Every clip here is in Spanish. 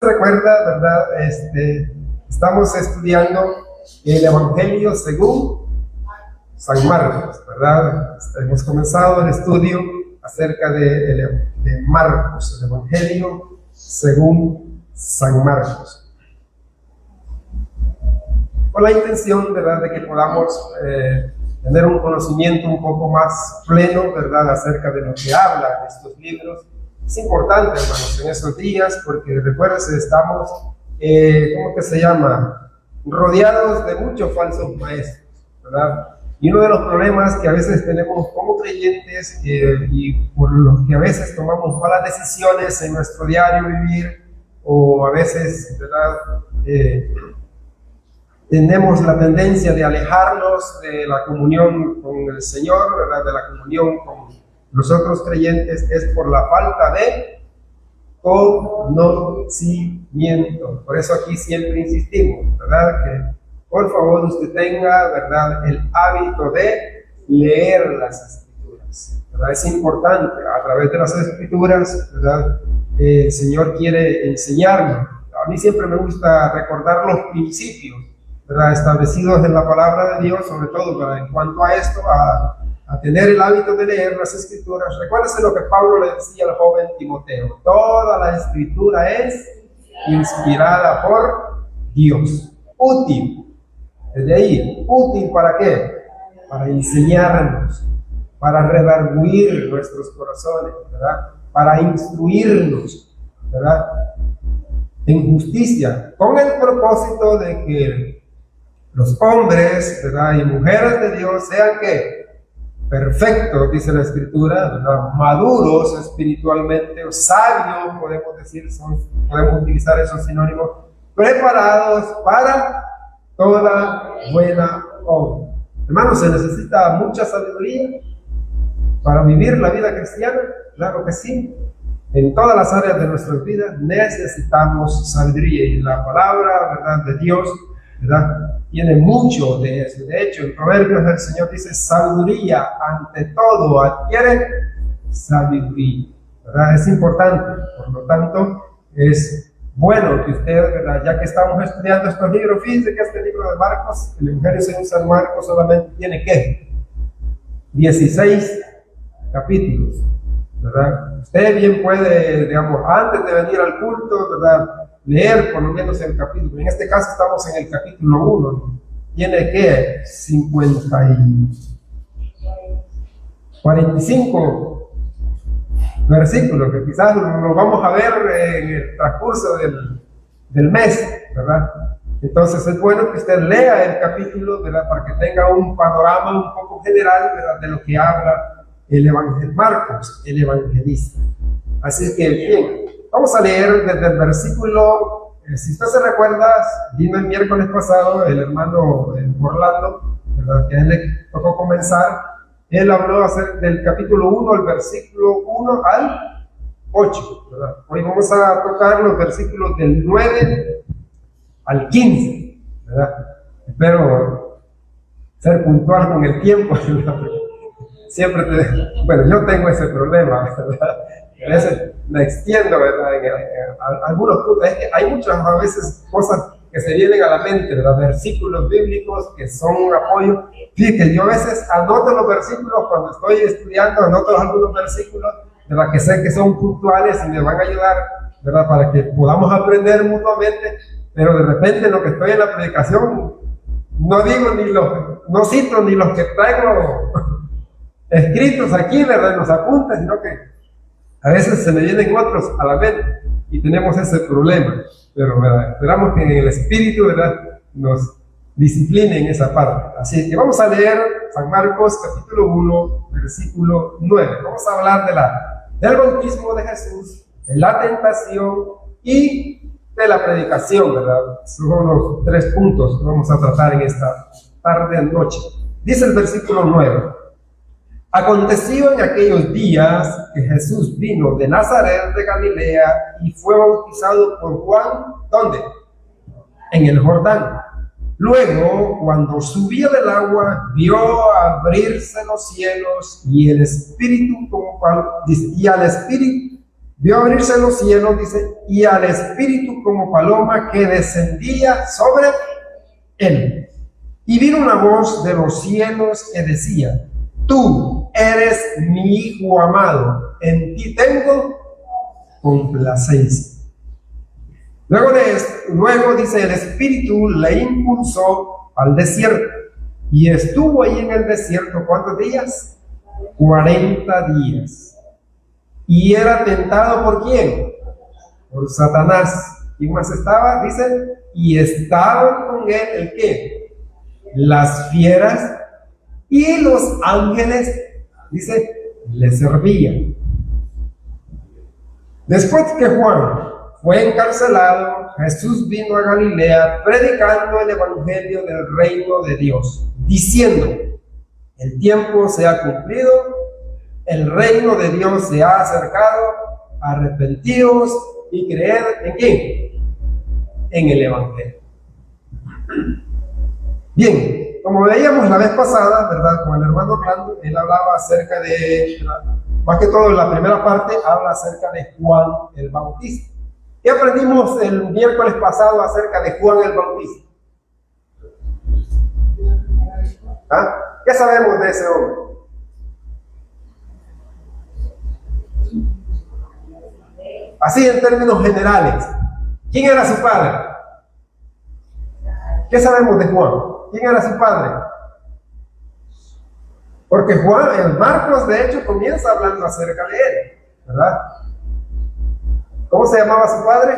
Recuerda, ¿verdad? Estamos estudiando el Evangelio según San Marcos, ¿verdad? Hemos comenzado el estudio acerca de Marcos, el Evangelio según San Marcos. Con la intención, ¿verdad?, de que podamos tener un conocimiento un poco más pleno, ¿verdad?, acerca de lo que hablan estos libros. Es importante, hermanos, en esos días, porque recuérdense, estamos, ¿cómo que se llama? Rodeados de muchos falsos maestros, ¿verdad? Y uno de los problemas que a veces tenemos como creyentes y por los que a veces tomamos malas decisiones en nuestro diario vivir, o a veces, ¿verdad?, tenemos la tendencia de alejarnos de la comunión con el Señor, ¿verdad?, de la comunión con los otros creyentes, es por la falta de conocimiento. Por eso aquí siempre insistimos, ¿verdad?, que por favor usted tenga, ¿verdad?, el hábito de leer las Escrituras, ¿verdad? Es importante, a través de las Escrituras, ¿verdad?, el Señor quiere enseñarnos. A mí siempre me gusta recordar los principios, ¿verdad?, establecidos en la palabra de Dios, sobre todo, ¿verdad?, en cuanto a esto, a tener el hábito de leer las Escrituras. Recuérdese lo que Pablo le decía al joven Timoteo: toda la Escritura es inspirada por Dios, útil. Desde ahí, útil, ¿para qué? Para enseñarnos, para redarguir nuestros corazones, ¿verdad?, para instruirnos, ¿verdad?, en justicia, con el propósito de que los hombres, ¿verdad?, y mujeres de Dios sean ¿qué? Perfectos, dice la Escritura, ¿verdad?, maduros espiritualmente, o sabios, podemos decir, podemos utilizar esos sinónimos, preparados para toda buena obra. Hermanos, se necesita mucha sabiduría para vivir la vida cristiana, claro que sí. En todas las áreas de nuestras vidas necesitamos sabiduría, y la palabra, ¿verdad?, de Dios, ¿verdad?, tiene mucho de eso. De hecho, en Proverbios el Señor dice: sabiduría ante todo adquiere sabiduría, ¿verdad? Es importante, por lo tanto, es bueno que usted, ¿verdad?, ya que estamos estudiando estos libros, fíjense que este libro de Marcos, el Evangelio según San Marcos, solamente tiene ¿qué? 16 capítulos, ¿verdad? Usted bien puede, digamos, antes de venir al culto, ¿verdad?, leer por lo menos el capítulo. En este caso estamos en el capítulo 1, ¿no? Tiene que 45 versículos, que quizás lo vamos a ver en el transcurso del mes, ¿verdad? Entonces es bueno que usted lea el capítulo, ¿verdad?, para que tenga un panorama un poco general, ¿verdad?, de lo que habla el Evangelio Marcos, el evangelista. Así que bien, vamos a leer desde el versículo, si usted se recuerda, vino el miércoles pasado el hermano Orlando, ¿verdad?, que a él le tocó comenzar. Él habló acerca del capítulo 1, el versículo 1 al 8, ¿verdad? Hoy vamos a tocar los versículos del 9 al 15, ¿verdad? Espero ser puntual con el tiempo, ¿verdad? Siempre bueno, yo tengo ese problema, ¿verdad? A veces me extiendo, ¿verdad?, en algunos puntos. Es que hay muchas a veces cosas que se vienen a la mente, ¿verdad?, versículos bíblicos que son un apoyo. Fíjate, yo a veces anoto los versículos cuando estoy estudiando, anoto algunos versículos, ¿verdad?, que sé que son puntuales y me van a ayudar, ¿verdad?, para que podamos aprender mutuamente. Pero de repente en lo que estoy en la predicación no digo no cito ni los que traigo escritos aquí, ¿verdad?, en los apuntes, sino que a veces se me vienen otros a la mente y tenemos ese problema. Pero, ¿verdad?, esperamos que en el Espíritu, ¿verdad?, nos discipline en esa parte. Así que vamos a leer San Marcos capítulo 1, versículo 9. Vamos a hablar del bautismo de Jesús, de la tentación y de la predicación, ¿verdad? Son los 3 puntos que vamos a tratar en esta tarde noche. Dice el versículo 9: aconteció en aquellos días que Jesús vino de Nazaret de Galilea y fue bautizado por Juan, ¿dónde? En el Jordán. Luego, cuando subía del agua, vio abrirse los cielos y el Espíritu, y al Espíritu vio abrirse los cielos, dice, y al Espíritu como paloma que descendía sobre él. Y vino una voz de los cielos que decía: tú eres mi Hijo amado, en ti tengo complacencia. Luego dice, el Espíritu le impulsó al desierto, y estuvo ahí en el desierto, ¿cuántos días? 40 días. Y era tentado ¿por quién? Por Satanás. ¿Quién más estaba? Dice, y estaban con él, ¿el qué? Las fieras, y los ángeles, dice, le servían. Después que Juan fue encarcelado, Jesús vino a Galilea predicando el evangelio del reino de Dios, diciendo: el tiempo se ha cumplido, el reino de Dios se ha acercado, arrepentíos y creed ¿en quién? En el evangelio. Bien, como veíamos la vez pasada, ¿verdad? Con el hermano Orlando, él hablaba acerca de, más que todo en la primera parte, habla acerca de Juan el Bautista. ¿Qué aprendimos el miércoles pasado acerca de Juan el Bautista? ¿Ah? ¿Qué sabemos de ese hombre? Así en términos generales, ¿quién era su padre? ¿Qué sabemos de Juan? ¿Quién era su padre? Porque Juan, en Marcos, de hecho, comienza hablando acerca de él, ¿verdad? ¿Cómo se llamaba su padre?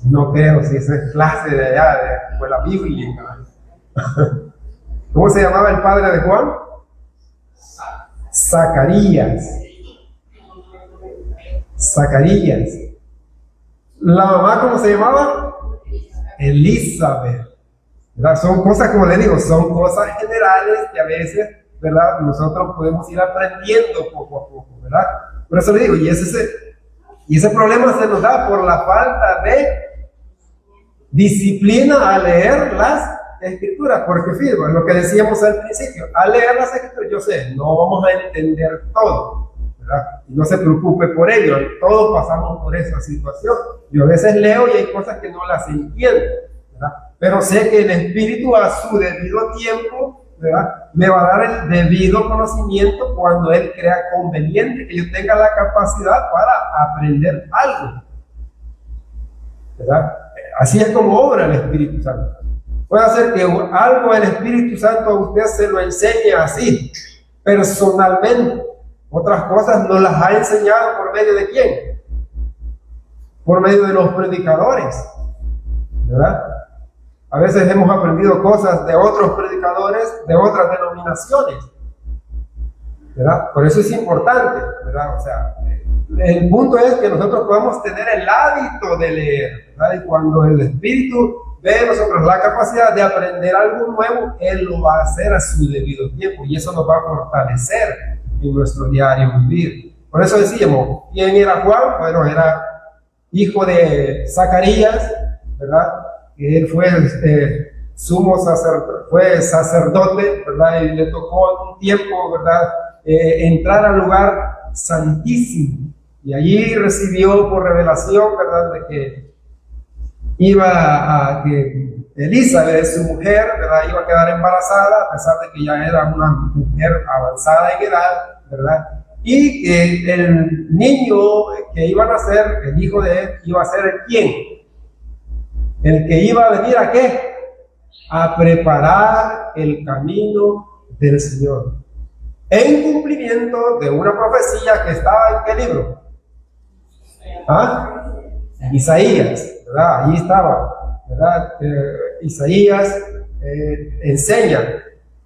No creo si esa es clase de allá, de escuela bíblica. ¿Cómo se llamaba el padre de Juan? Zacarías. Zacarías. ¿La mamá cómo se llamaba? Elizabeth. ¿Verdad? Son cosas, como le digo, son cosas generales que a veces, ¿verdad?, nosotros podemos ir aprendiendo poco a poco, ¿verdad? Por eso le digo, y ese problema se nos da por la falta de disciplina a leer las escrituras, porque fíjate, lo que decíamos al principio, al leer las escrituras, yo sé, no vamos a entender todo, ¿verdad? Y no se preocupe por ello, todos pasamos por esa situación. Yo a veces leo y hay cosas que no las entiendo, ¿verdad? Pero sé que el Espíritu a su debido tiempo, ¿verdad?, me va a dar el debido conocimiento cuando Él crea conveniente que yo tenga la capacidad para aprender algo, ¿verdad? Así es como obra el Espíritu Santo. Puede ser que algo el Espíritu Santo a usted se lo enseñe así, personalmente. Otras cosas nos las ha enseñado por medio de ¿quién? Por medio de los predicadores, ¿verdad? A veces hemos aprendido cosas de otros predicadores, de otras denominaciones, ¿verdad? Por eso es importante, ¿verdad? O sea, el punto es que nosotros podamos tener el hábito de leer, ¿verdad? Y cuando el Espíritu ve en nosotros la capacidad de aprender algo nuevo, Él lo va a hacer a su debido tiempo, y eso nos va a fortalecer en nuestro diario vivir. Por eso decíamos, ¿quién era Juan? Bueno, era hijo de Zacarías, ¿verdad? Él fue fue sacerdote, ¿verdad? Y le tocó en un tiempo, ¿verdad?, entrar al lugar santísimo. Y allí recibió por revelación, ¿verdad?, de que que Elizabeth, su mujer, ¿verdad?, iba a quedar embarazada, a pesar de que ya era una mujer avanzada en edad, ¿verdad? Y que el niño que iba a nacer, el hijo de él, iba a ser ¿quién? El que iba a venir ¿a qué? A preparar el camino del Señor. En cumplimiento de una profecía que estaba ¿en qué libro? ¿Ah? Isaías, ¿verdad? Allí estaba, ¿verdad? Isaías enseña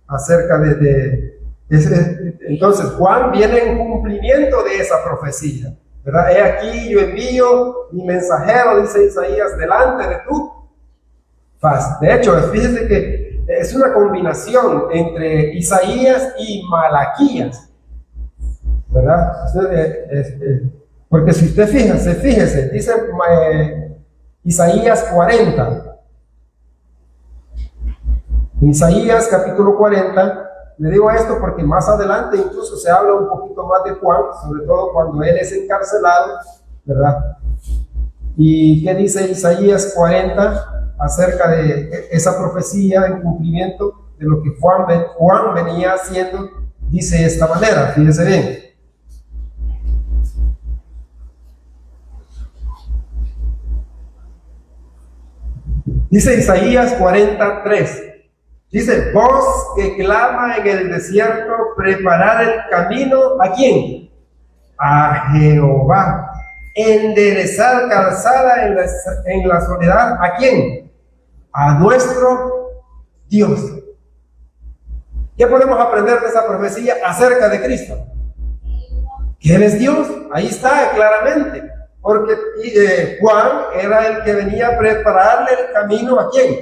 acerca de entonces Juan viene en cumplimiento de esa profecía, ¿verdad? He aquí yo envío mi mensajero, dice Isaías, delante de tu faz. De hecho, fíjese que es una combinación entre Isaías y Malaquías, ¿verdad? Porque si usted fíjese, dice Isaías 40. Isaías capítulo 40, Le digo esto porque más adelante incluso se habla un poquito más de Juan, sobre todo cuando él es encarcelado, ¿verdad? ¿Y qué dice Isaías 40 acerca de esa profecía en cumplimiento de lo que Juan venía haciendo? Dice de esta manera, fíjese bien. Dice Isaías 43. Dice, voz que clama en el desierto, preparar el camino, ¿a quién? A Jehová. Enderezar calzada en la soledad, ¿a quién? A nuestro Dios. ¿Qué podemos aprender de esa profecía acerca de Cristo? Que Él es Dios, ahí está claramente. Porque Juan era el que venía a prepararle el camino, ¿a quién?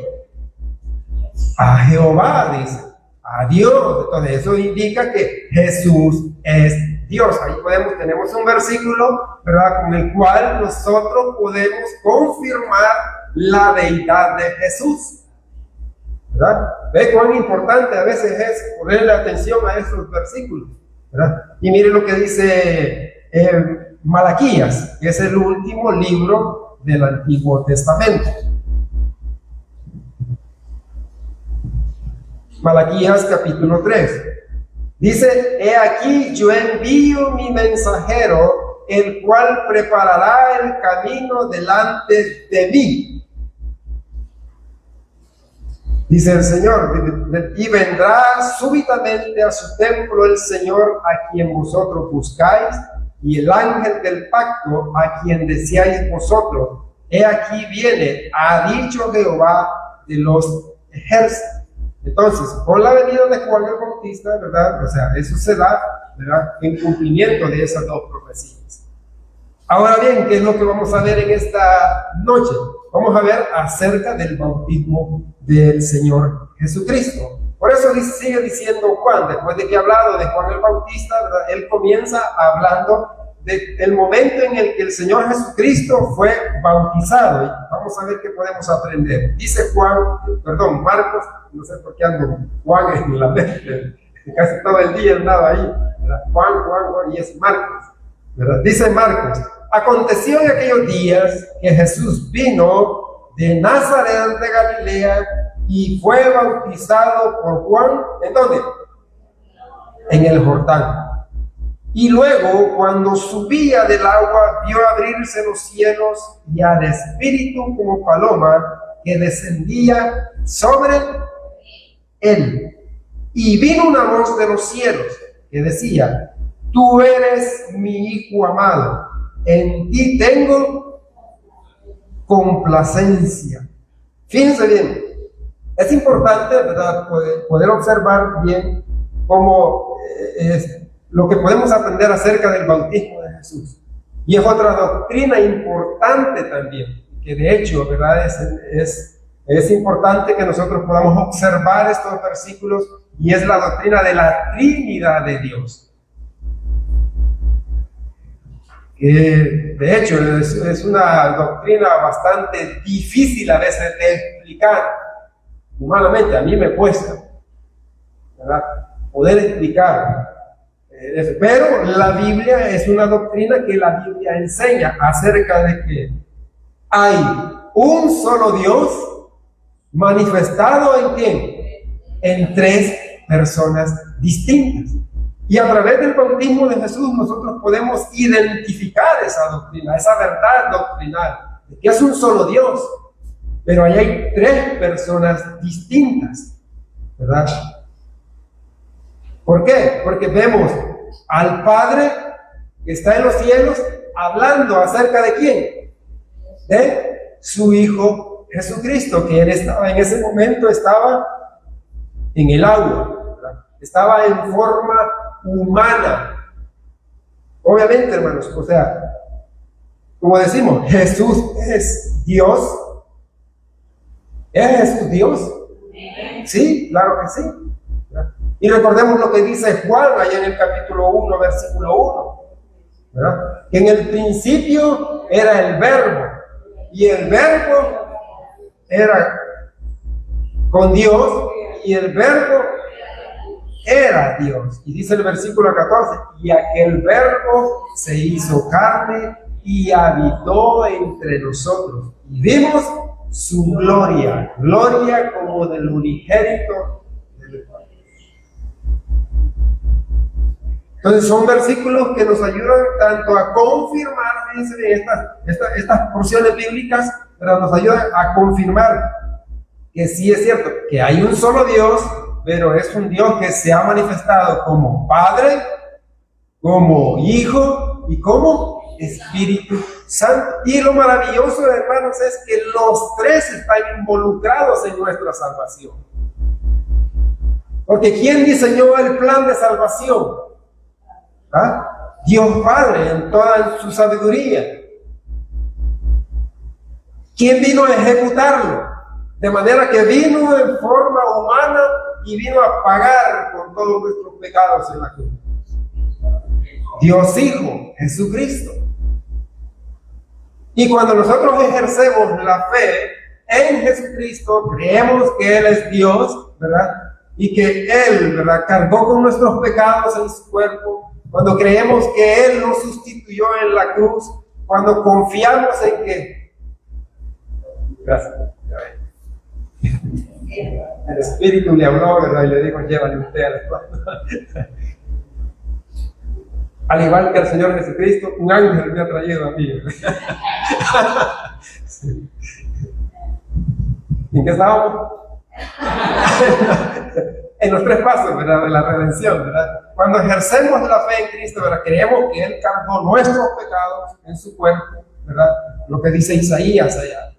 A Jehová, dice, a Dios. Entonces eso indica que Jesús es Dios. Ahí tenemos un versículo, ¿verdad?, con el cual nosotros podemos confirmar la deidad de Jesús, ¿verdad? ¿Ve cuán importante a veces es ponerle atención a esos versículos, ¿verdad? Y mire lo que dice Malaquías, que es el último libro del Antiguo Testamento. Malaquías capítulo 3. Dice, he aquí yo envío mi mensajero, el cual preparará el camino delante de mí. Dice el Señor, y vendrá súbitamente a su templo el Señor a quien vosotros buscáis, y el ángel del pacto a quien deseáis vosotros. He aquí viene, ha dicho Jehová de los ejércitos. Entonces, con la venida de Juan el Bautista, ¿verdad? O sea, eso se da, ¿verdad?, en cumplimiento de esas dos profecías. Ahora bien, ¿qué es lo que vamos a ver en esta noche? Vamos a ver acerca del bautismo del Señor Jesucristo. Por eso sigue diciendo Juan, después de que ha hablado de Juan el Bautista, ¿verdad?, él comienza hablando del momento en el que el Señor Jesucristo fue bautizado. Y vamos a ver qué podemos aprender. Dice Marcos, no sé por qué ando Juan en la mente, casi todo el día andaba ahí, ¿verdad? Juan, y es Marcos, ¿verdad? Dice Marcos, aconteció en aquellos días que Jesús vino de Nazaret de Galilea y fue bautizado por Juan, ¿en dónde? En el Jordán. Y luego, cuando subía del agua, vio abrirse los cielos y al Espíritu como paloma que descendía sobre él. Y vino una voz de los cielos que decía, tú eres mi Hijo amado, en ti tengo complacencia. Fíjense bien, es importante, ¿verdad?, poder observar bien cómo lo que podemos aprender acerca del bautismo de Jesús. Y es otra doctrina importante también, que de hecho, ¿verdad?, es importante que nosotros podamos observar estos versículos, y es la doctrina de la Trinidad de Dios. Que de hecho es una doctrina bastante difícil a veces de explicar. Humanamente a mí me cuesta, ¿verdad?, poder explicar. Pero la Biblia es una doctrina que la Biblia enseña acerca de que hay un solo Dios manifestado ¿en quién? En tres personas distintas. Y a través del bautismo de Jesús nosotros podemos identificar esa doctrina, esa verdad doctrinal, de que es un solo Dios, pero ahí hay tres personas distintas, ¿verdad? ¿Por qué? Porque vemos al Padre que está en los cielos hablando acerca de ¿quién? De su Hijo Jesucristo, que él estaba en ese momento, estaba en el agua, ¿verdad? Estaba en forma humana. Obviamente, hermanos, o sea, como decimos, Jesús es Dios. ¿Es Jesús Dios? Sí, claro que sí. Y recordemos lo que dice Juan allá en el capítulo 1, versículo 1, ¿verdad? Que en el principio era el Verbo, y el Verbo era con Dios, y el Verbo era Dios. Y dice el versículo 14, y aquel verbo se hizo carne y habitó entre nosotros. Y vimos su gloria, gloria como del unigénito del Padre. Entonces son versículos que nos ayudan tanto a confirmar, fíjense bien, estas porciones bíblicas, pero nos ayudan a confirmar que sí es cierto, que hay un solo Dios, pero es un Dios que se ha manifestado como Padre, como Hijo y como Espíritu Santo. Y lo maravilloso, hermanos, es que los tres están involucrados en nuestra salvación. Porque ¿quién diseñó el plan de salvación? ¿Ah? Dios Padre en toda su sabiduría. ¿Quién vino a ejecutarlo? De manera que vino en forma humana y vino a pagar por todos nuestros pecados en la cruz. Dios Hijo, Jesucristo. Y cuando nosotros ejercemos la fe en Jesucristo, creemos que Él es Dios, ¿verdad? Y que Él, ¿verdad?, cargó con nuestros pecados en su cuerpo. Cuando creemos que Él nos sustituyó en la cruz, cuando confiamos en que... Gracias. El Espíritu le habló, ¿verdad? Y le dijo, llévale usted a la espada. Al igual que al Señor Jesucristo, un ángel me ha traído a mí. Sí. ¿En qué estábamos? En los tres pasos, ¿verdad?, de la redención, ¿verdad? Cuando ejercemos la fe en Cristo, ¿verdad?, creemos que Él cargó nuestros pecados en su cuerpo, ¿verdad? Lo que dice Isaías allá,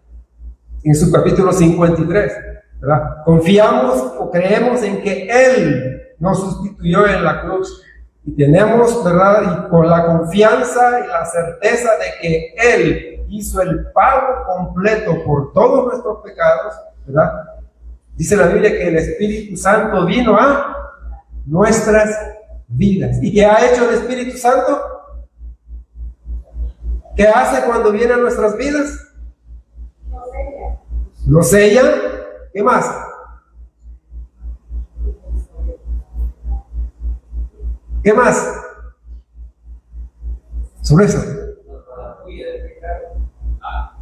en su capítulo 53, ¿verdad? Confiamos o creemos en que Él nos sustituyó en la cruz. Y tenemos, ¿verdad?, y con la confianza y la certeza de que Él hizo el pago completo por todos nuestros pecados, ¿verdad? Dice la Biblia que el Espíritu Santo vino a nuestras vidas. ¿Y qué ha hecho el Espíritu Santo? ¿Qué hace cuando viene a nuestras vidas? Nos sella. ¿Qué más? ¿Qué más? Sobre eso.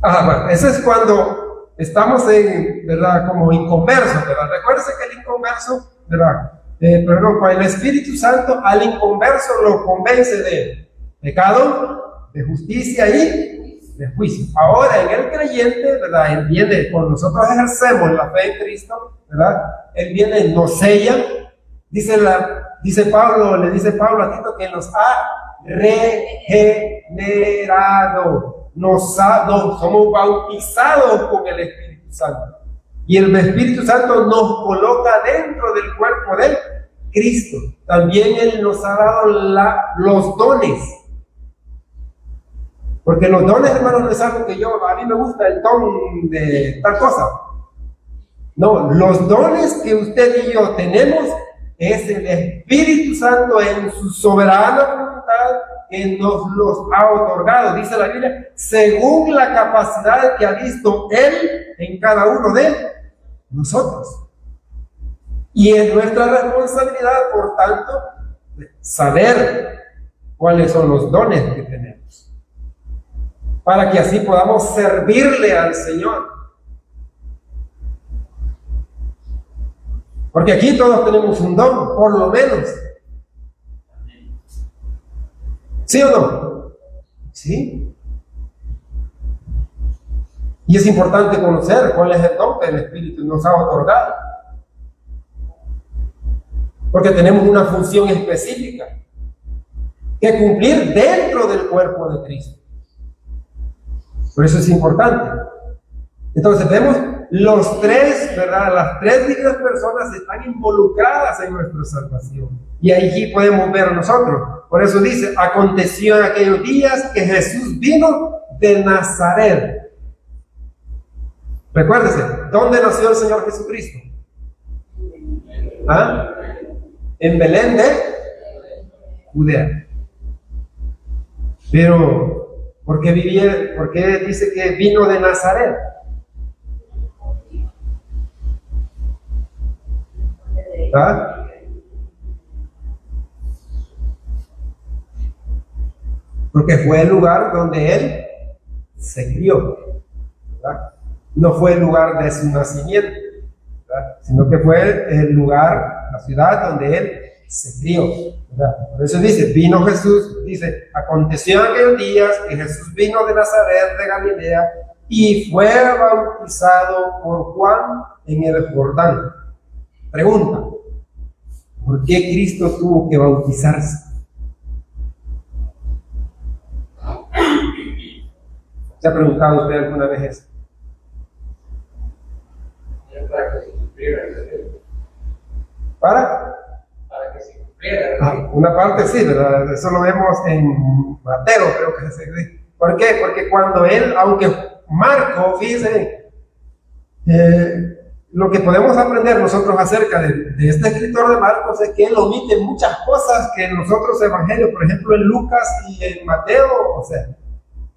Bueno, eso es cuando estamos en, ¿verdad?, como inconversos, ¿verdad? Recuérdense que el inconverso, ¿verdad? Con el Espíritu Santo al inconverso lo convence de pecado, de justicia y de juicio. Ahora en el creyente, ¿verdad?, Él viene, cuando nosotros ejercemos la fe en Cristo, ¿verdad?, Él viene, nos sella. Dice Pablo, le dice Pablo a Tito que nos ha regenerado, somos bautizados con el Espíritu Santo. Y el Espíritu Santo nos coloca dentro del cuerpo de Cristo. También Él nos ha dado los dones. Porque los dones, hermanos, no es algo que a mí me gusta el don de tal cosa. No, los dones que usted y yo tenemos es el Espíritu Santo en su soberana voluntad que nos los ha otorgado, dice la Biblia, según la capacidad que ha visto Él en cada uno de nosotros. Y es nuestra responsabilidad, por tanto, saber cuáles son los dones que tenemos, para que así podamos servirle al Señor. Porque aquí todos tenemos un don, por lo menos. ¿Sí o no? Sí. Y es importante conocer cuál es el don que el Espíritu nos ha otorgado. Porque tenemos una función específica que cumplir dentro del cuerpo de Cristo. Por eso es importante. Entonces vemos los tres, ¿verdad? Las tres dignas personas están involucradas en nuestra salvación. Y allí podemos ver a nosotros. Por eso dice, aconteció en aquellos días que Jesús vino de Nazaret. Recuérdese, ¿dónde nació el Señor Jesucristo? ¿Ah? En Belén de Judea. Pero, ¿por qué dice que vino de Nazaret? ¿Ah? porque fue el lugar donde él se crió, ¿verdad? No fue el lugar de su nacimiento, ¿verdad? Sino que fue el lugar, la ciudad donde él se crió, ¿verdad? Por eso dice, vino Jesús, dice, aconteció en aquellos días que Jesús vino de Nazaret de Galilea y fue bautizado por Juan en el Jordán. Pregunta, ¿por qué Cristo tuvo que bautizarse? ¿Se ha preguntado usted alguna vez eso? Para que se cumpliera. ¿Para? Para que se cumpliera. Una parte sí, ¿verdad? Eso lo vemos en Mateo, creo que se dice. ¿Por qué? Porque cuando él, aunque Marco, fíjense, lo que podemos aprender nosotros acerca de este escritor de Marcos es que él omite muchas cosas que en los otros evangelios, por ejemplo en Lucas y en Mateo, o sea,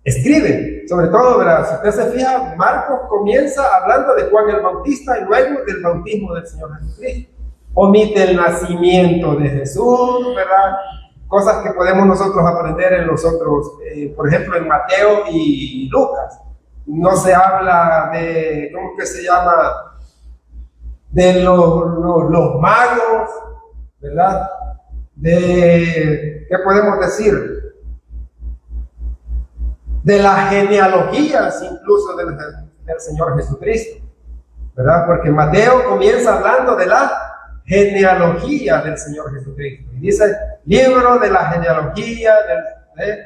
escribe, sobre todo, ¿verdad? Si usted se fija, Marcos comienza hablando de Juan el Bautista y luego del bautismo del Señor Jesucristo. Omite el nacimiento de Jesús, ¿verdad? Cosas que podemos nosotros aprender en los otros, por ejemplo, en Mateo y Lucas. No se habla de, ¿cómo que se llama? De los magos, ¿verdad? De, ¿qué podemos decir? De las genealogías incluso del Señor Jesucristo, ¿verdad? Porque Mateo comienza hablando de la genealogía del Señor Jesucristo. Y dice, libro de la genealogía de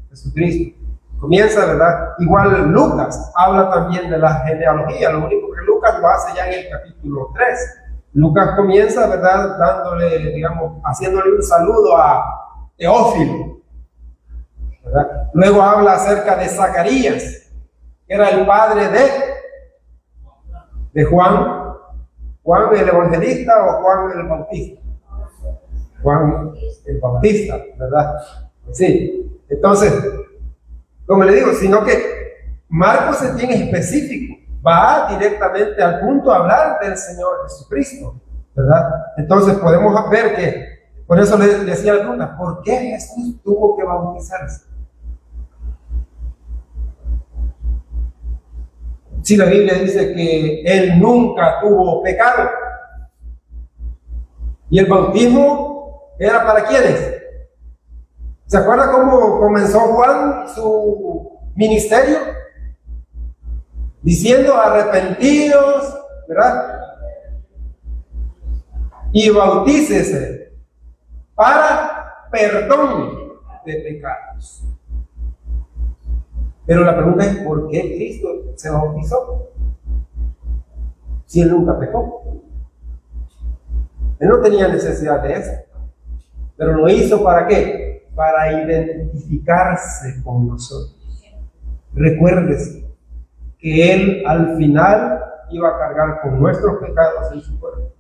Jesucristo. Comienza, ¿verdad? Igual Lucas habla también de la genealogía, lo único que Lucas lo hace ya en el capítulo 3. Lucas comienza, ¿verdad? Dándole, digamos, haciéndole un saludo a Teófilo, ¿verdad? Luego habla acerca de Zacarías, que era el padre de Juan el Evangelista o Juan el Bautista. Juan el Bautista, ¿verdad? Sí, entonces, como le digo, sino que Marcos es bien específico, va directamente al punto a hablar del Señor Jesucristo, ¿verdad? Entonces podemos ver que, por eso le decía la pregunta, ¿por qué Jesús tuvo que bautizarse? Si la Biblia dice que él nunca tuvo pecado. Y el bautismo era para quiénes. ¿Se acuerda cómo comenzó Juan su ministerio? Diciendo arrepentidos, ¿verdad? Y bautícese para perdón de pecados. Pero la pregunta es, ¿por qué Cristo se bautizó? Si él nunca pecó. Él no tenía necesidad de eso. Pero lo hizo ¿para qué? Para identificarse con nosotros. Recuérdese que él al final iba a cargar con nuestros pecados en su cuerpo.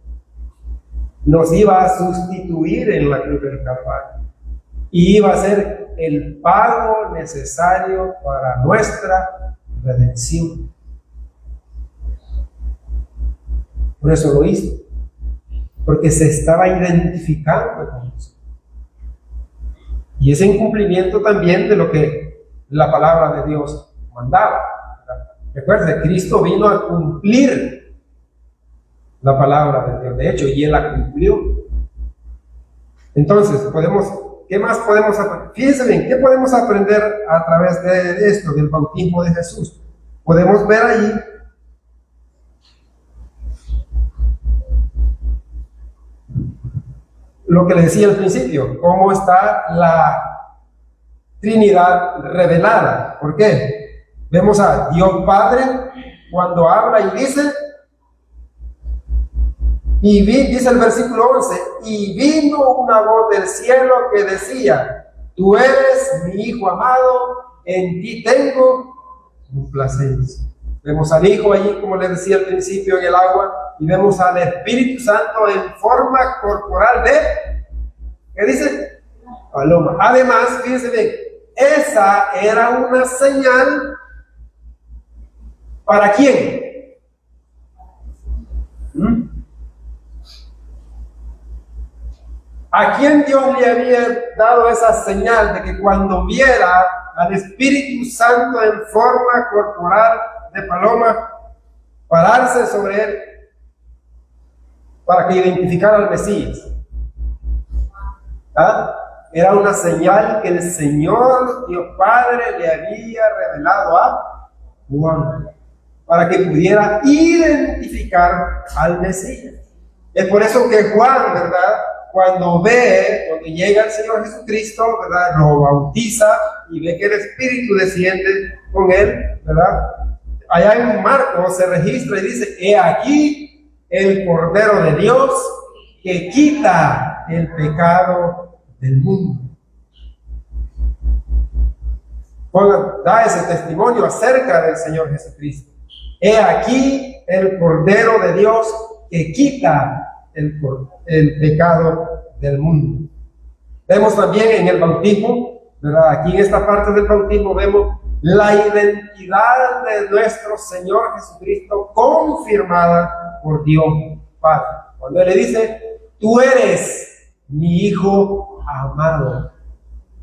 Nos iba a sustituir en la cruz del Calvario. Y iba a ser el pago necesario para nuestra redención. Por eso lo hizo, porque se estaba identificando con nosotros. Y ese incumplimiento también de lo que la palabra de Dios mandaba. Recuerde, Cristo vino a cumplir la palabra de Dios, de hecho, y él la cumplió. Entonces, ¿qué más podemos aprender? Fíjense bien, ¿qué podemos aprender a través de esto, del bautismo de Jesús? Podemos ver ahí lo que le decía al principio, cómo está la Trinidad revelada. ¿Por qué? Vemos a Dios Padre cuando habla y dice, dice el versículo 11, y vino una voz del cielo que decía, tú eres mi Hijo amado, en ti tengo complacencia. Vemos al Hijo allí, como le decía al principio, en el agua, y vemos al Espíritu Santo en forma corporal de, ¿qué dice? Paloma. Además, fíjense bien, esa era una señal, ¿para quién? ¿A quién Dios le había dado esa señal de que cuando viera al Espíritu Santo en forma corporal de paloma pararse sobre él para que identificara al Mesías? ¿Ah? Era una señal que el Señor Dios Padre le había revelado a Juan para que pudiera identificar al Mesías. Es por eso que Juan, ¿verdad?, cuando llega el Señor Jesucristo, ¿verdad?, lo bautiza y ve que el Espíritu desciende con él, ¿verdad? Allá en Marcos se registra y dice: he aquí el Cordero de Dios que quita el pecado del mundo. Juan da ese testimonio acerca del Señor Jesucristo. He aquí el Cordero de Dios que quita el pecado del mundo. Vemos también en el bautismo, ¿verdad? Aquí en esta parte del bautismo vemos la identidad de nuestro Señor Jesucristo confirmada por Dios Padre. Cuando Él le dice: tú eres mi Hijo amado,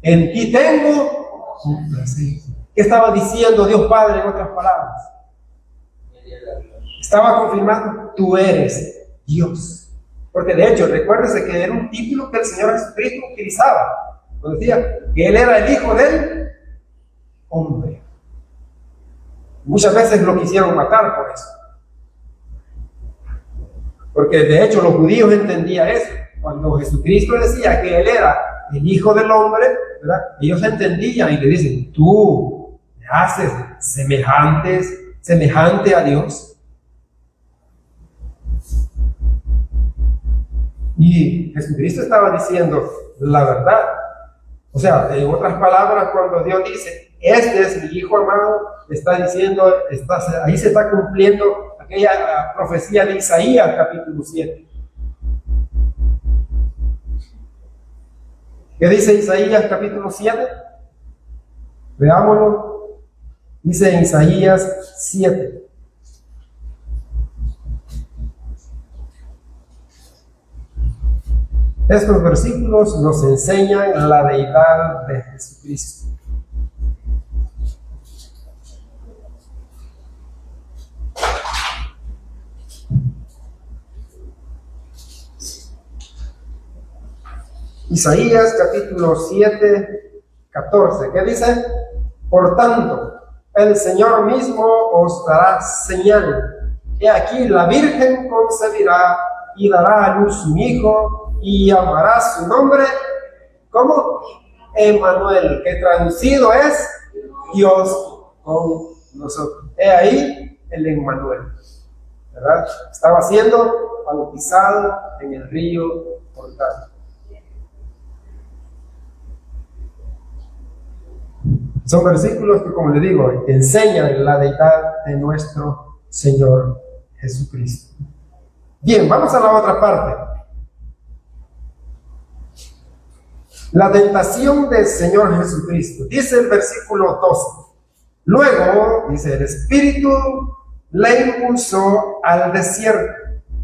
en ti tengo complacencia. ¿Qué estaba diciendo Dios Padre en otras palabras? Estaba confirmando: tú eres Dios. Porque de hecho, recuérdese que era un título que el Señor Jesucristo utilizaba. Cuando decía que Él era el Hijo del Hombre. Muchas veces lo quisieron matar por eso. Porque de hecho los judíos entendían eso. Cuando Jesucristo decía que Él era el Hijo del Hombre, ¿verdad?, ellos entendían y le dicen: tú te haces semejante a Dios. Y Jesucristo estaba diciendo la verdad. O sea, en otras palabras, cuando Dios dice: este es mi Hijo amado, está diciendo, ahí se está cumpliendo aquella profecía de Isaías capítulo 7. ¿Qué dice Isaías capítulo 7? Veámoslo. Dice en Isaías 7. Estos versículos nos enseñan la deidad de Jesucristo. Isaías capítulo 7, 14. ¿Qué dice? Por tanto, el Señor mismo os dará señal. He aquí la Virgen concebirá y dará a luz un hijo, y llamará su nombre, ¿cómo? Emmanuel, que traducido es Dios con nosotros. He ahí el Emmanuel, ¿verdad? Estaba siendo bautizado en el río Jordán. Son versículos que, como le digo, enseñan la deidad de nuestro Señor Jesucristo. Bien, vamos a la otra parte. La tentación del Señor Jesucristo. Dice el versículo 12. Luego, dice, el Espíritu le impulsó al desierto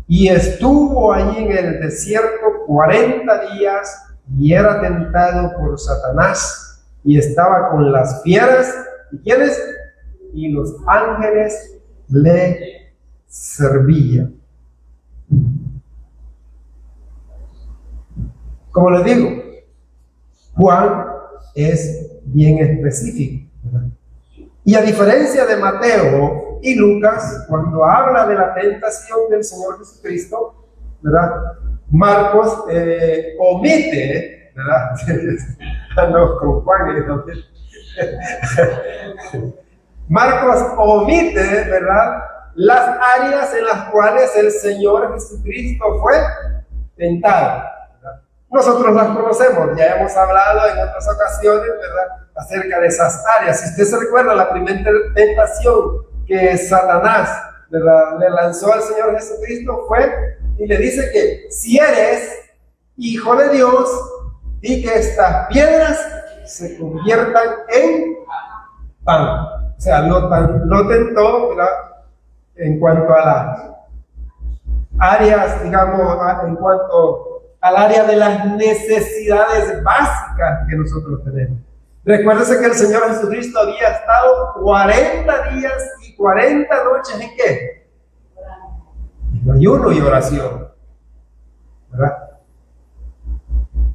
y estuvo allí en el desierto 40 días y era tentado por Satanás y estaba con las fieras. ¿Y quiénes? Y los ángeles le servían. Como les digo, Juan es bien específico, ¿verdad? Y a diferencia de Mateo y Lucas, cuando habla de la tentación del Señor Jesucristo, ¿verdad?, Marcos omite, ¿verdad? No, con Juan Marcos omite, ¿verdad?, las áreas en las cuales el Señor Jesucristo fue tentado. Nosotros las conocemos, ya hemos hablado en otras ocasiones, ¿verdad?, acerca de esas áreas. Si usted se recuerda, la primera tentación que Satanás, ¿verdad?, le lanzó al Señor Jesucristo fue, y le dice que si eres Hijo de Dios, di que estas piedras se conviertan en pan. O sea, lo tentó, ¿verdad?, en cuanto a las áreas, digamos, en cuanto al área de las necesidades básicas que nosotros tenemos. Recuérdese que el Señor Jesucristo había estado 40 días y 40 noches ¿en qué? En ayuno y oración, ¿verdad?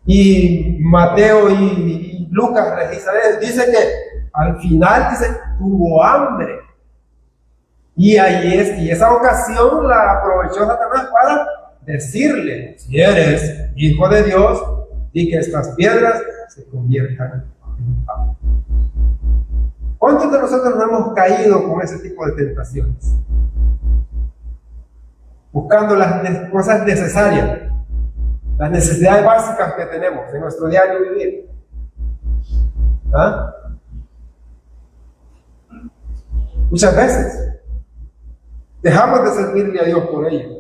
Y Mateo y Lucas registran, dice que al final dice, tuvo hambre. Y esa ocasión la aprovechó Satanás para decirle, si eres hijo de Dios, di que estas piedras se conviertan en pan. ¿Cuántos de nosotros no hemos caído con ese tipo de tentaciones? Buscando las cosas necesarias, las necesidades básicas que tenemos en nuestro diario vivir. ¿Ah? Muchas veces dejamos de servirle a Dios por ello.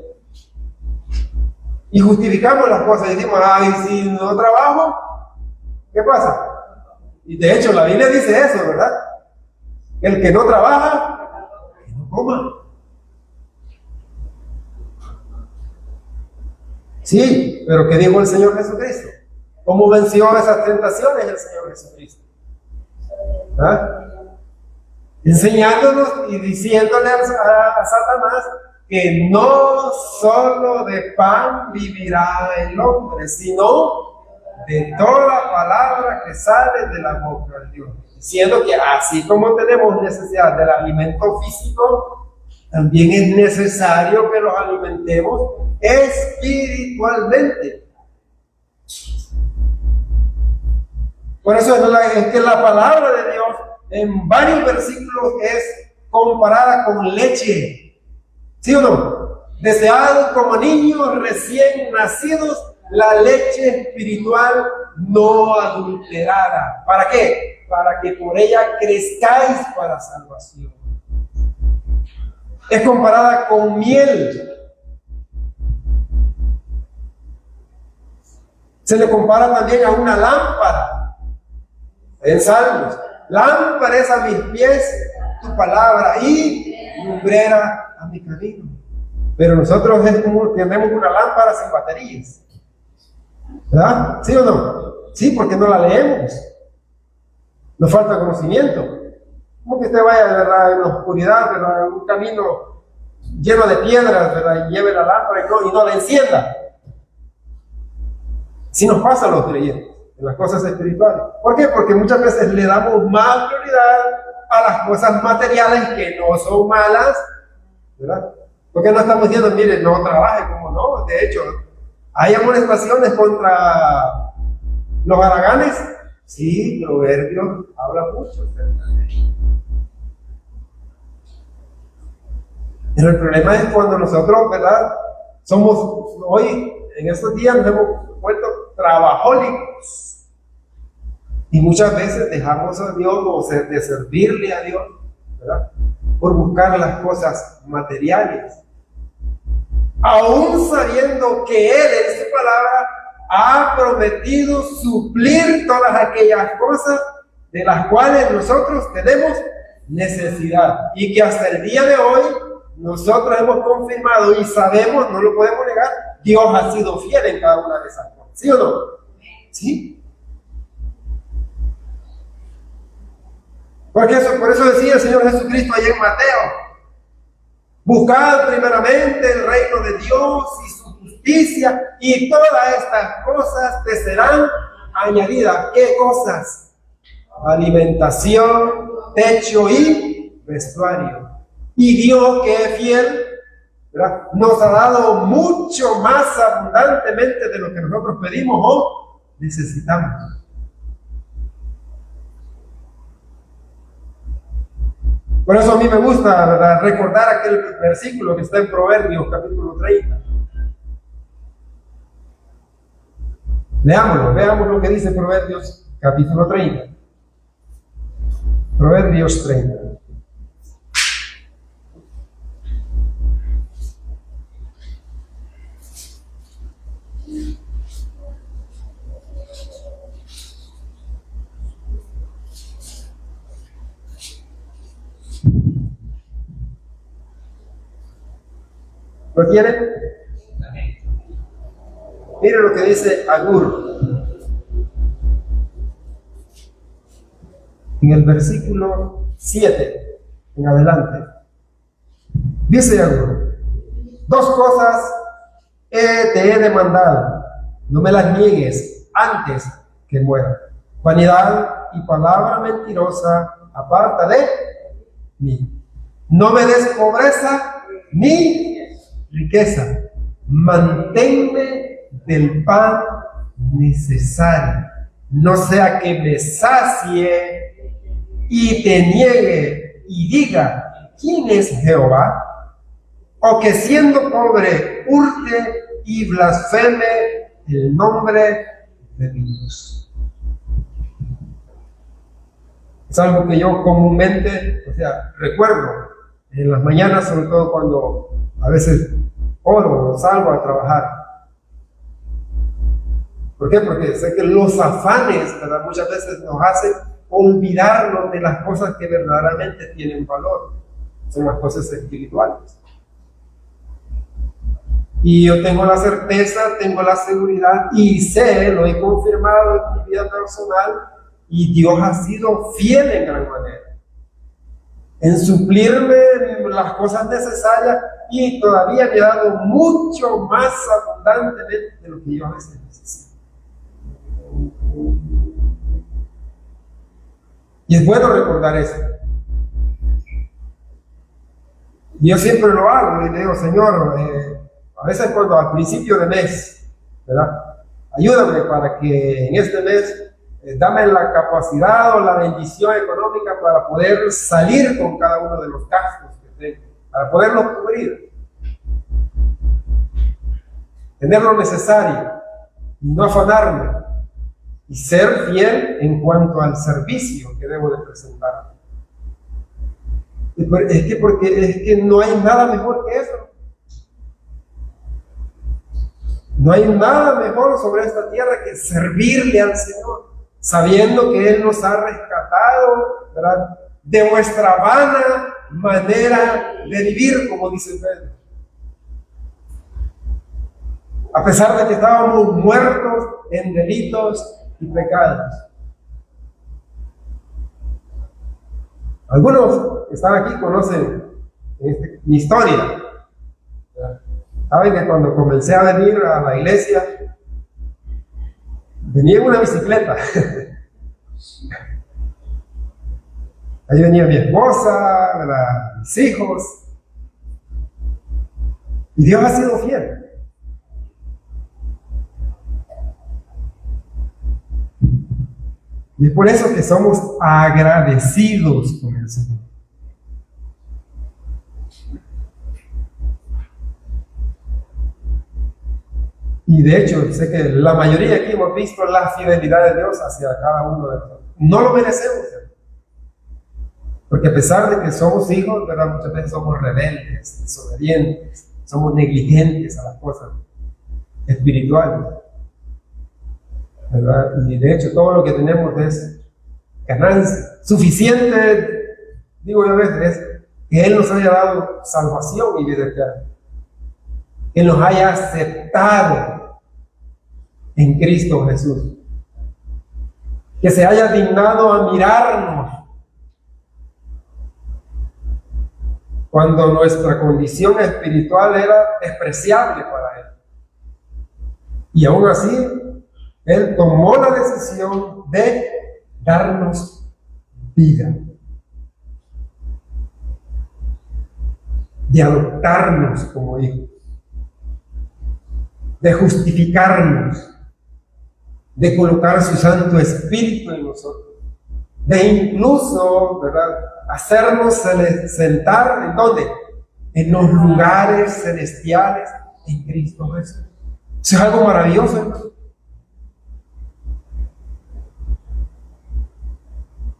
Y justificamos las cosas y decimos, ay, si no trabajo, ¿qué pasa? Y de hecho la Biblia dice eso, ¿verdad? El que no trabaja, que no coma. Sí, pero ¿qué dijo el Señor Jesucristo? ¿Cómo venció esas tentaciones el Señor Jesucristo? ¿Ah? Enseñándonos y diciéndole a Satanás que no solo de pan vivirá el hombre, sino de toda palabra que sale de la boca de Dios. Diciendo que así como tenemos necesidad del alimento físico, también es necesario que los alimentemos espiritualmente. Por eso es que la palabra de Dios en varios versículos es comparada con leche. ¿Sí o no? Deseados como niños recién nacidos, la leche espiritual no adulterada. ¿Para qué? Para que por ella crezcáis para salvación. Es comparada con miel. Se le compara también a una lámpara. En Salmos, lámpara es a mis pies tu palabra y lumbrera a mi camino. Pero nosotros tenemos una lámpara sin baterías, ¿verdad? ¿Sí o no? Sí, porque no la leemos. Nos falta conocimiento. Como que usted vaya, ¿verdad?, en la oscuridad, ¿verdad?, en un camino lleno de piedras, ¿verdad?, y lleve la lámpara y no la encienda. Si nos pasa a los creyentes en las cosas espirituales. ¿Por qué? Porque muchas veces le damos más prioridad a las cosas materiales que no son malas, ¿verdad? Porque no estamos diciendo, mire, no trabaje, como no. De hecho, hay amonestaciones contra los haraganes. Sí, Proverbios habla mucho acerca de ello. Pero el problema es cuando nosotros, ¿verdad?, somos hoy, en estos días, nos hemos vuelto trabajólicos. Y muchas veces dejamos a Dios o de servirle a Dios, ¿verdad?, por buscar las cosas materiales. Aún sabiendo que Él en su palabra ha prometido suplir todas aquellas cosas de las cuales nosotros tenemos necesidad. Y que hasta el día de hoy nosotros hemos confirmado y sabemos, no lo podemos negar, Dios ha sido fiel en cada una de esas cosas. ¿Sí o no? Sí. Por eso decía el Señor Jesucristo allá en Mateo: buscad primeramente el reino de Dios y su justicia, y todas estas cosas te serán añadidas. ¿Qué cosas? Alimentación, techo y vestuario. Y Dios, que es fiel, ¿verdad?, nos ha dado mucho más abundantemente de lo que nosotros pedimos o necesitamos. Por eso a mí me gusta, ¿verdad?, recordar aquel versículo que está en Proverbios capítulo 30. Veamos lo que dice Proverbios capítulo 30. Proverbios 30. ¿Lo tienen? Mire lo que dice Agur. En el versículo 7, en adelante. Dice Agur: 2 cosas te he demandado, no me las niegues antes que muera. Vanidad y palabra mentirosa, aparta de mí. No me des pobreza ni riqueza. Manténme del pan necesario, no sea que me sacie y te niegue y diga: ¿quién es Jehová? O que siendo pobre hurte y blasfeme el nombre de Dios. Es algo que yo comúnmente, recuerdo en las mañanas, sobre todo cuando a veces oro o salgo a trabajar. ¿Por qué? Porque sé que los afanes, ¿verdad?, muchas veces nos hacen olvidarnos de las cosas que verdaderamente tienen valor. Son las cosas espirituales. Y yo tengo la certeza, tengo la seguridad y sé, lo he confirmado en mi vida personal, y Dios ha sido fiel en gran manera en suplirme las cosas necesarias, y todavía me ha dado mucho más abundantemente de lo que yo a veces necesito. Y es bueno recordar eso. Y yo siempre lo hago y le digo: Señor, a veces cuando al principio de mes, ¿verdad?, ayúdame para que en este mes dame la capacidad o la bendición económica para poder salir con cada uno de los gastos que tengo, para poderlos cubrir, tener lo necesario y no afanarme, y ser fiel en cuanto al servicio que debo de presentar. Es que no hay nada mejor que eso. No hay nada mejor sobre esta tierra que servirle al Señor, sabiendo que Él nos ha rescatado, ¿verdad?, de nuestra vana manera de vivir, como dice Pedro. A pesar de que estábamos muertos en delitos y pecados. Algunos que están aquí conocen mi historia. Saben que cuando comencé a venir a la iglesia, venía en una bicicleta. Ahí venía mi esposa, mis hijos. Y Dios ha sido fiel. Y es por eso que somos agradecidos con el Señor. Y de hecho, sé que la mayoría aquí hemos visto la fidelidad de Dios hacia cada uno de nosotros. No lo merecemos, porque a pesar de que somos hijos, ¿verdad?, muchas veces somos rebeldes, desobedientes, somos negligentes a las cosas espirituales, ¿verdad? Y de hecho todo lo que tenemos es ganancia. Suficiente, digo yo a veces, es que Él nos haya dado salvación y vida eterna, que nos haya aceptado en Cristo Jesús, que se haya dignado a mirarnos cuando nuestra condición espiritual era despreciable para Él. Y aún así, Él tomó la decisión de darnos vida, de adoptarnos como hijos, de justificarnos, de colocar su Santo Espíritu en nosotros, de incluso, ¿verdad?, hacernos sentar, ¿en dónde? En los lugares celestiales en Cristo Jesús. Eso es algo maravilloso, hermano.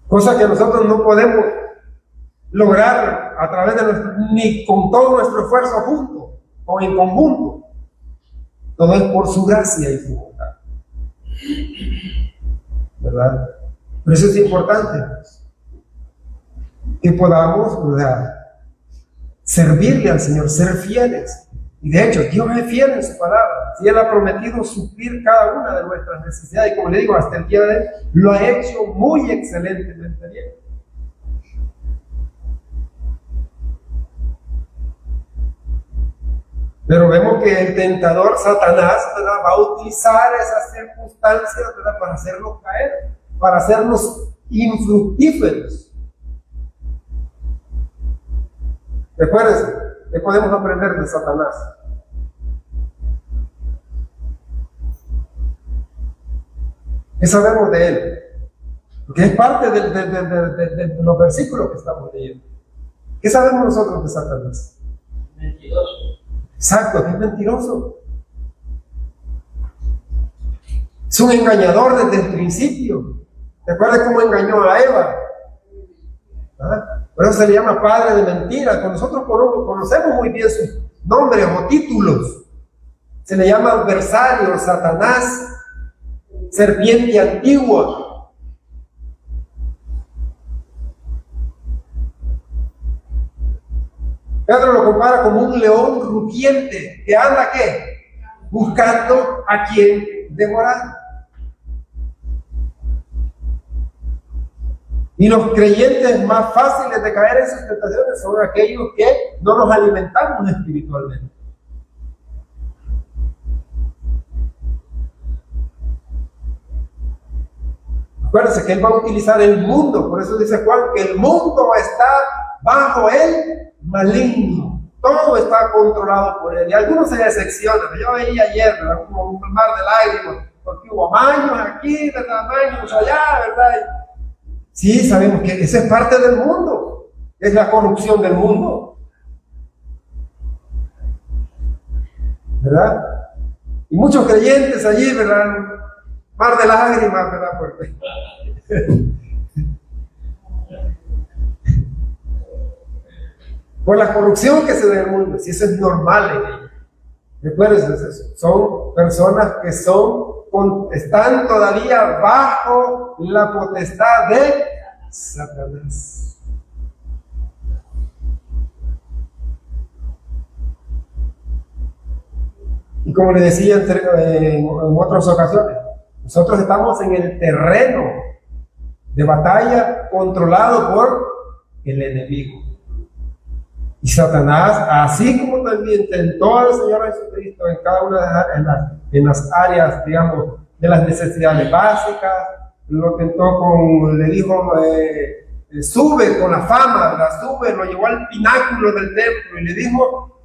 Cosa que nosotros no podemos lograr a través de ni con todo nuestro esfuerzo junto o en conjunto. Todo es por su gracia y su bondad, ¿verdad? Por eso es importante que podamos, ¿verdad?, servirle al Señor, ser fieles Y de hecho, Dios es fiel en su palabra. Si Él ha prometido suplir cada una de nuestras necesidades, y como le digo, hasta el día de hoy, lo ha hecho muy excelentemente bien. Pero vemos que el tentador, Satanás, ¿verdad?, va a utilizar esas circunstancias, ¿verdad?, para hacernos caer, para hacernos infructíferos. Recuérdense, ¿qué podemos aprender de Satanás? ¿Qué sabemos de él? Porque es parte de los versículos que estamos leyendo. ¿Qué sabemos nosotros de Satanás? Mentiroso. Exacto, que es mentiroso. Es un engañador desde el principio. ¿Recuerda cómo engañó a Eva? ¿Ah? Por eso se le llama padre de mentiras. Nosotros conocemos muy bien sus nombres o títulos. Se le llama adversario, Satanás, serpiente antigua. Pedro lo compara como un león rugiente que anda, ¿qué? Buscando a quien devorar. Y los creyentes más fáciles de caer en sus tentaciones son aquellos que no nos alimentamos espiritualmente. Acuérdense que Él va a utilizar el mundo, por eso dice Juan que el mundo está bajo el maligno. Todo está controlado por Él. Y algunos se decepcionan. Yo veía ayer, ¿verdad?, como un mar de lágrimas, porque hubo maños aquí, ¿verdad?, maños allá, ¿verdad? Sí, sabemos que esa es parte del mundo, es la corrupción del mundo, ¿verdad? Y muchos creyentes allí, ¿verdad?, mar de lágrimas, ¿verdad? Porque por la corrupción que se da en el mundo, si eso es normal en ellos. Recuerden, son personas que están todavía bajo la potestad de Satanás. Y como le decía en otras ocasiones, nosotros estamos en el terreno de batalla controlado por el enemigo. Y Satanás, así como también tentó al Señor Jesucristo en cada una de las áreas, digamos, de las necesidades básicas, lo tentó le dijo, sube con la fama, sube, lo llevó al pináculo del templo y le dijo,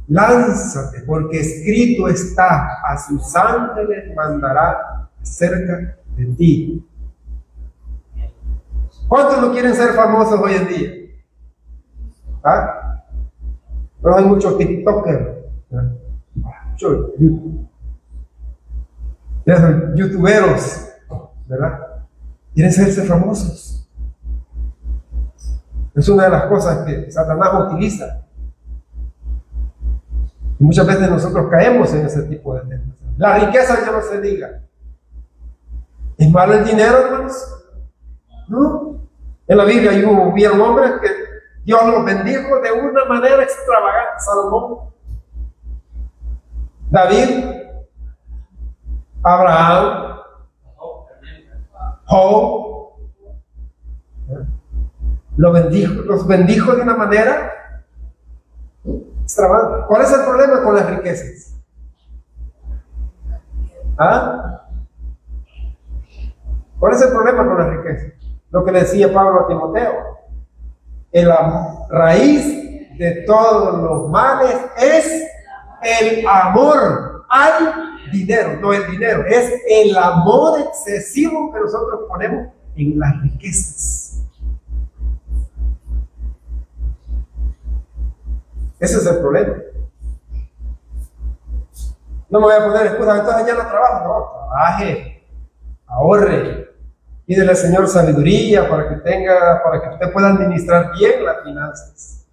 lánzate, porque escrito está, a sus ángeles mandará cerca de ti. ¿Cuántos no quieren ser famosos hoy en día? ¿Ah? Pero hay muchos TikTokers, muchos youtuberos, ¿verdad? Quieren hacerse famosos. Es una de las cosas que Satanás utiliza. Y muchas veces nosotros caemos en ese tipo de tentación. La riqueza ya no se diga. ¿Es malo el dinero, hermanos? No. En la Biblia hubieron hombres que Dios los bendijo de una manera extravagante. Salomón, David, Abraham, Job, los bendijo de una manera extravagante. ¿Cuál es el problema con las riquezas? ¿Ah? ¿Cuál es el problema con las riquezas? Lo que le decía Pablo a Timoteo. La raíz de todos los males es el amor al dinero, no el dinero, es el amor excesivo que nosotros ponemos en las riquezas. Ese es el problema. No me voy a poner excusa, entonces ya no trabajo, no, trabaje, ahorre. Pídele al Señor sabiduría para que usted pueda administrar bien las finanzas.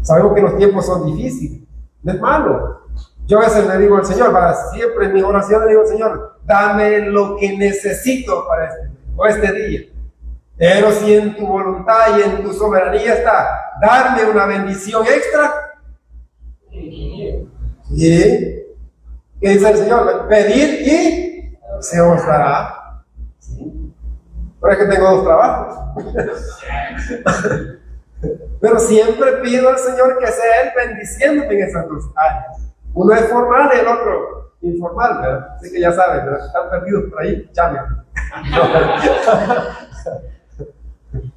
Sabemos que los tiempos son difíciles, no es malo. Yo a veces le digo al Señor, siempre en mi oración le digo al Señor, dame lo que necesito para este día. Pero si en tu voluntad y en tu soberanía está darme una bendición extra, Y ¿qué dice el Señor? Pedid y se os dará. ¿Sí? Pero es que tengo dos trabajos. Pero siempre pido al Señor que sea Él bendiciéndome en esas dos áreas. Uno es formal y el otro informal, ¿verdad? Así que ya saben, ¿verdad? Están perdidos por ahí, llamen.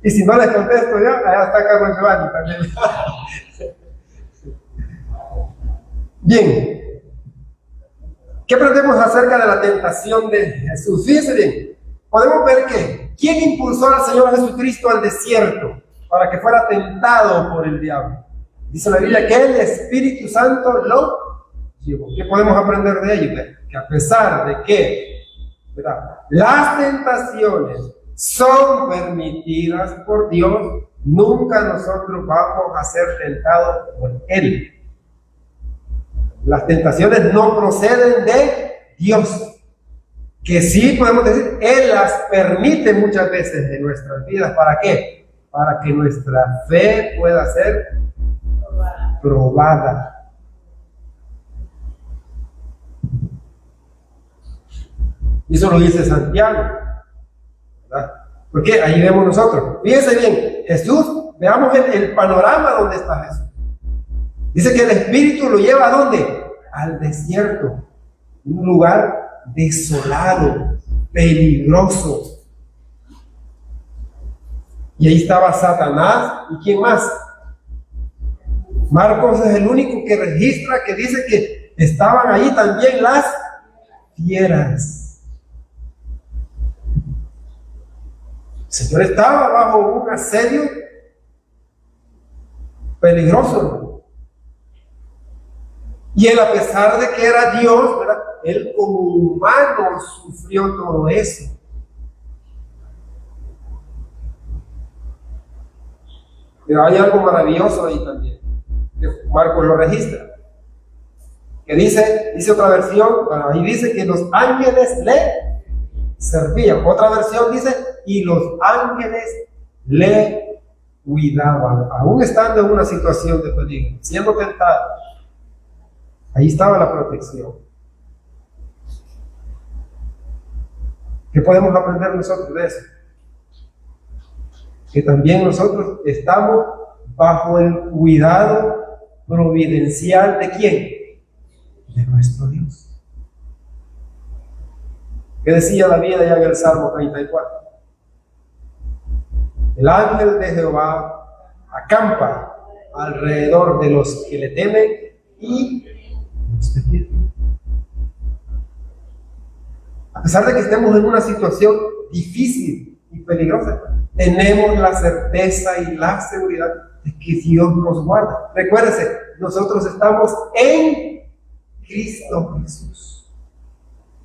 Y si no les contesto yo, allá está Carlos Giovanni también. Bien. ¿Qué aprendemos acerca de la tentación de Jesús? Fíjense bien. Podemos ver que ¿quién impulsó al Señor Jesucristo al desierto para que fuera tentado por el diablo? Dice la Biblia que el Espíritu Santo lo llevó. ¿Qué podemos aprender de ello? Que a pesar de que, ¿verdad?, las tentaciones son permitidas por Dios, nunca nosotros vamos a ser tentados por Él. Las tentaciones no proceden de Dios. Que sí podemos decir, Él las permite muchas veces en nuestras vidas. ¿Para qué? Para que nuestra fe pueda ser probada. Y eso lo dice Santiago, ¿verdad? Porque ahí vemos nosotros. Fíjense bien, Jesús, veamos el panorama donde está Jesús. Dice que el Espíritu lo lleva ¿a dónde? Al desierto, un lugar desolado, peligroso. Y ahí estaba Satanás. ¿Y quién más? Marcos es el único que registra, que dice que estaban ahí también las fieras. El Señor estaba bajo un asedio peligroso. Y él, a pesar de que era Dios, ¿verdad?, él como humano sufrió todo eso. Pero hay algo maravilloso ahí también, que Marcos lo registra. Que dice otra versión, bueno, ahí dice que los ángeles le servían. Otra versión dice, y los ángeles le cuidaban, aún estando en una situación de peligro, siendo tentado. Ahí estaba la protección. ¿Qué podemos aprender nosotros de eso? Que también nosotros estamos bajo el cuidado providencial ¿de quién? De nuestro Dios. ¿Qué decía David allá en el Salmo 34? El ángel de Jehová acampa alrededor de los que le temen y los defiende. A pesar de que estemos en una situación difícil y peligrosa, tenemos la certeza y la seguridad de que Dios nos guarda. Recuérdese, nosotros estamos en Cristo Jesús.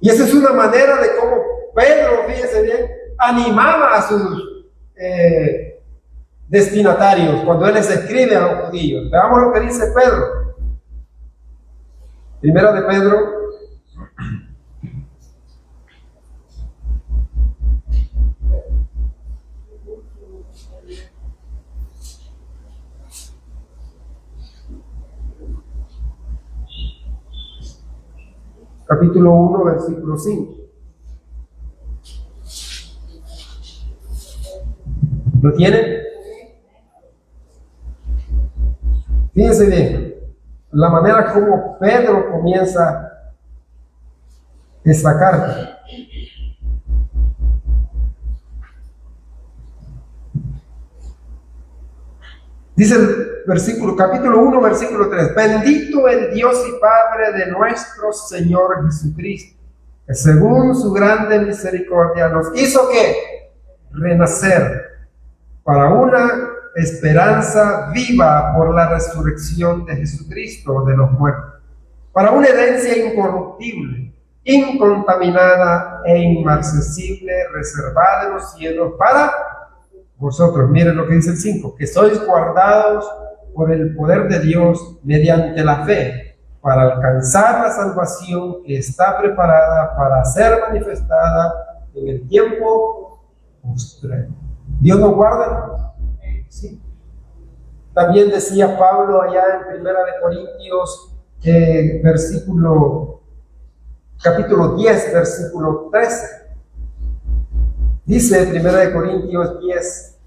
Y esa es una manera de cómo Pedro, fíjese bien, animaba a sus destinatarios cuando él les escribe a los judíos. Veamos lo que dice Pedro. Primera de Pedro, capítulo 1, versículo 5. ¿Lo tienen? Fíjense bien, la manera como Pedro comienza esta carta. Dice el versículo, capítulo 1, versículo 3. Bendito el Dios y Padre de nuestro Señor Jesucristo, que según su grande misericordia nos hizo ¿qué? Renacer para una esperanza viva por la resurrección de Jesucristo de los muertos, para una herencia incorruptible, incontaminada e inmarcesible, reservada en los cielos para vosotros. Miren lo que dice el 5, que sois guardados por el poder de Dios mediante la fe, para alcanzar la salvación que está preparada para ser manifestada en el tiempo postrero. ¿Dios nos guarda? Sí. También decía Pablo allá en 1 Corintios capítulo 10, versículo 13. Dice 1 Corintios 10,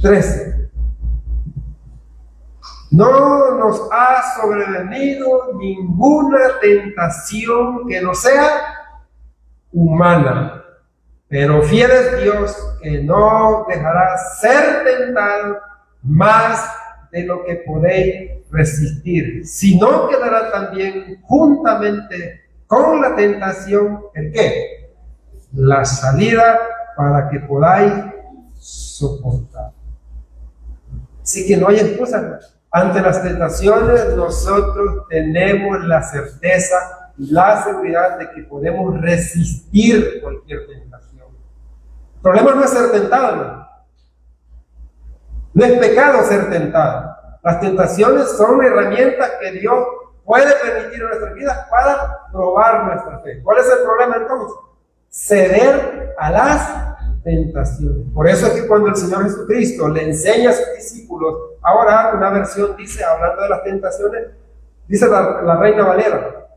13. No nos ha sobrevenido ninguna tentación que no sea humana, pero fiel es Dios, que no dejará ser tentado más de lo que podéis resistir, sino que dará también juntamente con la tentación, ¿el qué? La salida para que podáis soportar. Así que no hay excusa. Ante las tentaciones nosotros tenemos la certeza y la seguridad de que podemos resistir cualquier tentación. El problema no es ser tentado, ¿no? No es pecado ser tentado. Las tentaciones son herramientas que Dios puede permitir en nuestras vidas para probar nuestra fe. ¿Cuál es el problema entonces? Ceder a las tentaciones. Por eso es que cuando el Señor Jesucristo le enseña a sus discípulos a orar, una versión dice, hablando de las tentaciones, dice la Reina Valera,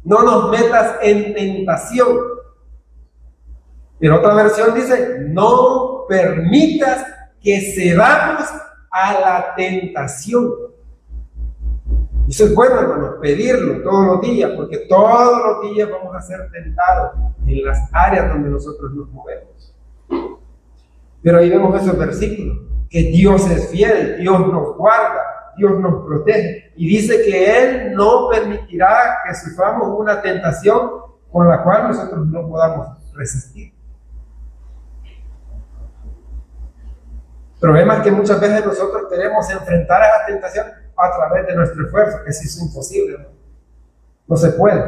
no nos metas en tentación. Pero otra versión dice, no permitas que cedamos a la tentación. Eso es bueno, hermano, pedirlo todos los días, porque todos los días vamos a ser tentados en las áreas donde nosotros nos movemos. Pero ahí vemos esos versículos, que Dios es fiel, Dios nos guarda, Dios nos protege, y dice que Él no permitirá que suframos una tentación con la cual nosotros no podamos resistir. El problema es que muchas veces nosotros queremos enfrentar a esa tentación a través de nuestro esfuerzo, que eso es imposible, ¿no? No se puede.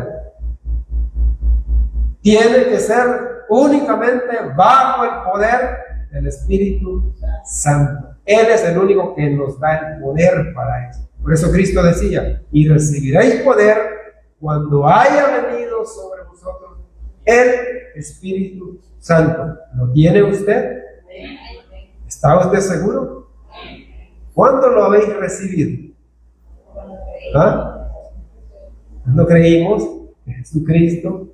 Tiene que ser únicamente bajo el poder del Espíritu Santo. Él es el único que nos da el poder para eso. Por eso Cristo decía, y recibiréis poder cuando haya venido sobre vosotros el Espíritu Santo. ¿Lo tiene usted? ¿Está usted seguro? ¿Cuándo lo habéis recibido? ¿Ah? Cuando creímos que Jesucristo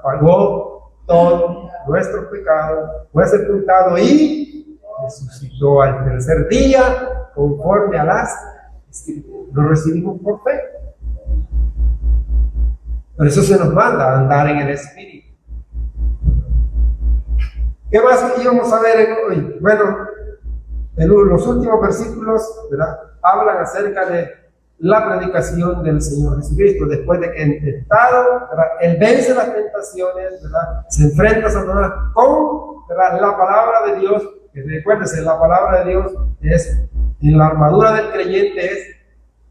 pagó todo nuestro pecado, fue sepultado y resucitó al tercer día conforme a las Escrituras. Lo recibimos por fe. Por eso se nos manda a andar en el Espíritu. ¿Qué más íbamos a ver hoy? Bueno, los últimos versículos, ¿verdad?, hablan acerca de la predicación del Señor Jesucristo. Después de que intentado, ¿verdad?, Él vence las tentaciones, ¿verdad?, se enfrenta a Satanás con, ¿verdad?, la palabra de Dios. Que recuérdense, la palabra de Dios es, en la armadura del creyente es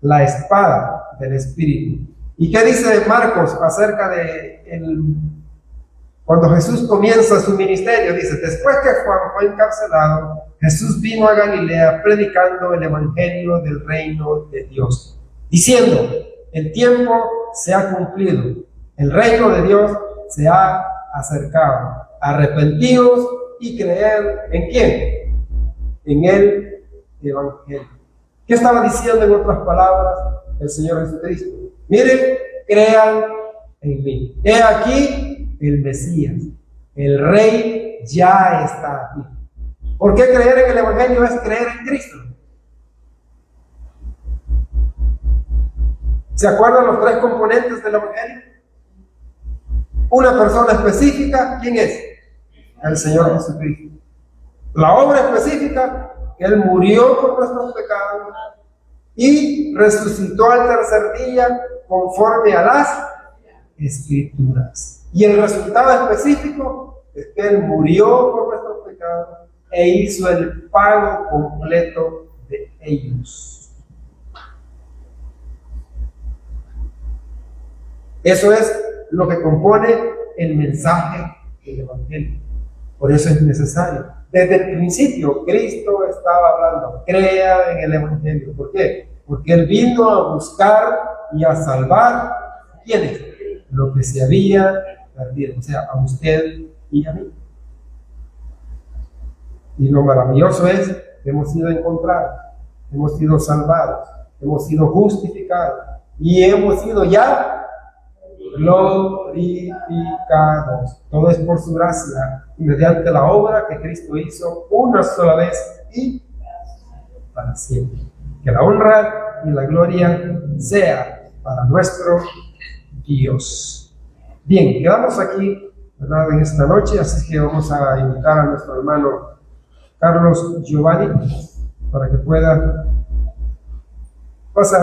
la espada del Espíritu. ¿Y qué dice Marcos acerca de cuando Jesús comienza su ministerio? Dice, después que Juan fue encarcelado, Jesús vino a Galilea predicando el evangelio del reino de Dios, diciendo, el tiempo se ha cumplido, el reino de Dios se ha acercado, arrepentidos y creed ¿en quién? En el evangelio. ¿Qué estaba diciendo en otras palabras el Señor Jesucristo? Miren, crean en mí. He aquí el Mesías, el Rey ya está aquí. ¿Por qué creer en el Evangelio es creer en Cristo? ¿Se acuerdan los tres componentes del Evangelio? Una persona específica, ¿quién es? El Señor Jesucristo. La obra específica, que Él murió por nuestros pecados y resucitó al tercer día conforme a las Escrituras. Y el resultado específico es que Él murió por nuestros pecados e hizo el pago completo de ellos. Eso es lo que compone el mensaje del Evangelio. Por eso es necesario. Desde el principio, Cristo estaba hablando, crea en el Evangelio. ¿Por qué? Porque Él vino a buscar y a salvar, ¿quiénes? Lo que se había perdido, o sea, a usted y a mí. Y lo maravilloso es que hemos sido encontrados, hemos sido salvados, hemos sido justificados y hemos sido ya glorificados. Todo es por su gracia y mediante la obra que Cristo hizo una sola vez y para siempre. Que la honra y la gloria sea para nuestro Dios. Bien, quedamos aquí, ¿verdad?, en esta noche, así que vamos a invitar a nuestro hermano Carlos Giovanni para que pueda pasar.